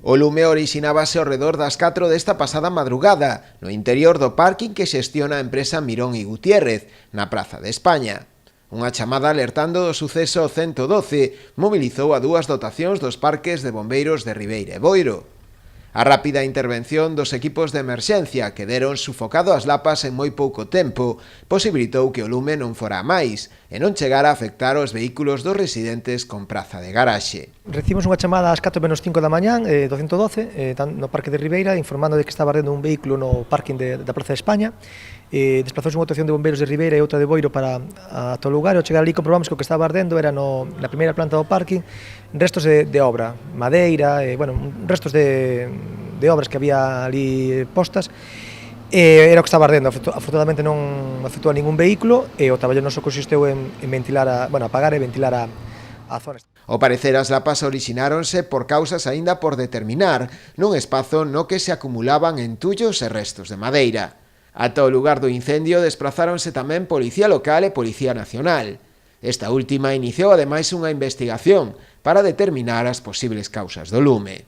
O lume orixinábase ao redor das 4 desta pasada madrugada, no interior do parking que xestiona a empresa Mirón y Gutiérrez, na Praza de España. Unha chamada alertando do suceso 112 mobilizou a dúas dotacións dos parques de bombeiros de Ribeira e Boiro. A rápida intervención dos equipos de emerxencia que deron sufocado as lapas en moi pouco tempo posibilitou que o lume non fora a máis e non chegara a afectar os vehículos dos residentes con praza de garaxe. Recibimos unha chamada ás 4 menos 5 da mañán do 112 no parque de Ribeira informando de que estaba ardendo un vehículo no parking da Praza de España. Desplazouse unha dotación de bombeiros de Ribeira e outra de Boiro para o lugar. Ao chegar ali comprobamos que o que estaba ardendo era na primeira planta do parking restos de obra, madeira, restos de obras que había ali postas. Era o que estaba ardendo. Afortunadamente non afectou a ningún vehículo e o traballo noso consisteu en ventilar apagar e ventilar a zona. Ao parecer, as lapas orixináronse por causas aínda por determinar nun espazo no que se acumulaban entullos e restos de madeira. Ata o lugar do incendio desplazáronse tamén Policía Local e Policía Nacional. Esta última iniciou ademais unha investigación para determinar as posibles causas do lume.